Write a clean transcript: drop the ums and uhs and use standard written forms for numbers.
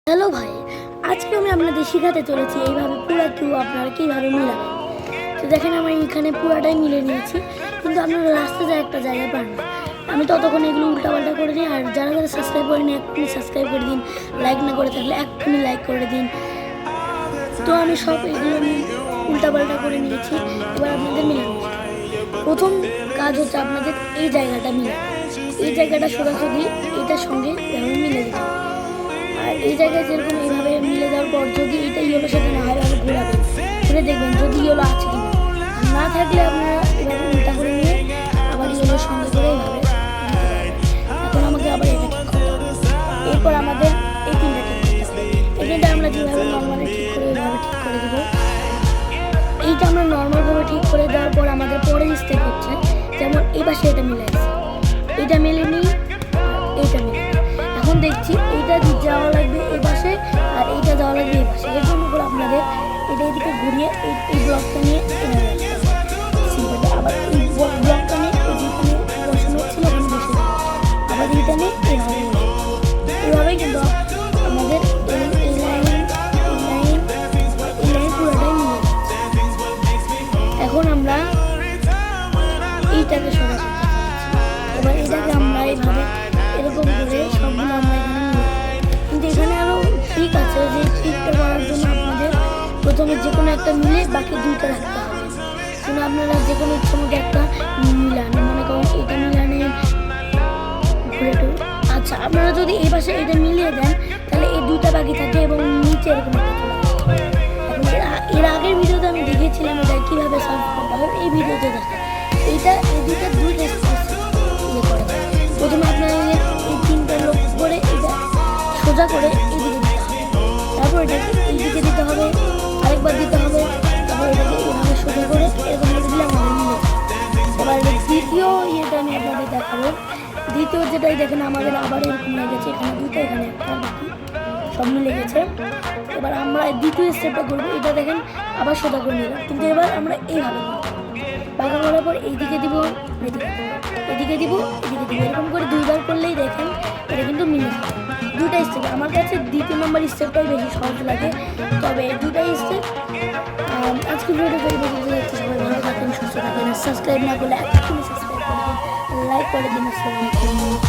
Hello ভাই, আজকে আমি আপনাদের শেখাতে চলেছি এইভাবে পুরা কিউ আপনারা কীভাবে মিলাবেন। তো দেখেন আমি এখানে পুরাটাই মিলে নিয়েছি, কিন্তু আপনারা রাস্তাতে একটা জায়গায় পান না। আমি ততক্ষণ এগুলো উল্টাপাল্টা করে দিই। আর যারা যারা সাবস্ক্রাইব করেনি এক্ষুনি সাবস্ক্রাইব করে দিন, লাইক না করে থাকলে এক্ষুনি লাইক করে দিন। তো আমি সব এগুলো আমি উল্টাপাল্টা করে নিয়েছি, এবার আপনাদের মিলানো। প্রথম কাজ হচ্ছে আপনাদের এই জায়গাটা মিলানো। এই জায়গাটা সোজাসুজি এটার সঙ্গে এভাবে মিলে দিতে হবে। আর এই জায়গায় যেরকম এইভাবে মিলে দেওয়ার পর যদি এটা ইয়েলোর সাথে না হয় তাহলে ঘোরাবেন, ঘুরে দেখবেন যদি ইয়েলো আছে কিনা। না থাকলে আপনারা এভাবে উল্টা করে নিয়ে আবার ইয়েলোর সঙ্গে করে এইভাবে দিতে পারবেন। এখন আমাকে আবার এটা ঠিক করতে হবে। এরপর আমাদের এই তিনটা ঠিক করতে হবে। এই তিনটা আমরা যেভাবে নর্মালি ঠিক করে এইভাবে ঠিক করে দেবো। এইটা আমরা নর্মালভাবে ঠিক করে দেওয়ার পর আমাদের পরের স্টেপ হচ্ছে, যেমন এই পাশে এটা মিলে আছে, এটা মেলে নিই আর এইটা মেলে নিই। এখন দেখছি এইটা যাওয়া লাগবে এই পাশে আর এইটা যাওয়া লাগবে এই পাশে। এর জন্য করে আপনাদের এটা এদিকে ঘুরিয়ে এই ব্লকটা নিয়ে আবার এই ব্লকটা নিয়ে যেখানে বসানো ছিল ওখানে বসে দেবো। আবার এইটা নিয়ে এইভাবেই কিন্তু আমাদের এই লাইন পুরোটাই মিলে যাচ্ছে। এখন আমরা এইটাকে সোজা করতে চাচ্ছি। এবার এটাকে আমরা এইভাবে এরকম করে সবগুলো আমরা এখানে মিলে। কিন্তু এখানে আরও ট্রিক আছে, যে ট্রিকটা করার জন্য আপনাদের প্রথমে যে কোনো একটা মিলে বাকি দুইটা রাখতে হবে। কিন্তু আপনারা যে কোনো ইচ্ছা মতো একটা মিলান, মনে করেন এটা মিলানে ঘুরে আচ্ছা আপনারা যদি এই পাশে এটা মিলিয়ে দেন তাহলে এই দুইটা বাকি থাকে এবং নিচে এরকম একটা চলে আসে। এখন এর আগের ভিডিওতে আমি দেখিয়েছিলাম এটা কীভাবে সলভ করতে হবে, এই ভিডিওতে দেখা এইটা এই দুইটা ইয়ে করে দেয়। প্রথমে আপনারা এই তিনটা লোক করে এটা সোজা করে এইদিকে দিতে হবে, তারপর এটাকে এইদিকে দিতে হবে, আরেকবার দিতে হবে, তারপর এটাকে এইভাবে সোজা করে এরকম দিলে আমাদের মিলে। এবার দ্বিতীয় ইয়েটা আমি আপনাদের দেখাবো। দ্বিতীয় যেটাই দেখেন আমাদের আবার এরকম লেগেছে, এখানে দুটো এখানে একটা বাকি সব মিলে গেছে। এবার আমরা দ্বিতীয় স্টেপটা করবো, এটা দেখেন আবার সোজা করে নিলাম, কিন্তু এবার আমরা এইভাবে বাঁকা করার পর এইদিকে দিব, এদিকে দিব, এদিকে দিব, এরকম করে দুইবার করলেই দেখেন এটা কিন্তু মিলে যাবে। দুটাই স্টেপ আমার কাছে দ্বিতীয় নম্বর স্টেপটাই বেশি সহজ লাগে, তবে দুটাই স্টেপ। আজকে ভিডিওটা দেখতে যাচ্ছি, সবাই ভালো থাকেন, সুস্থ থাকেন। সাবস্ক্রাইব না করলে এখনই সাবস্ক্রাইব করে দিন, লাইক করে দিন। আসসালামু আলাইকুম।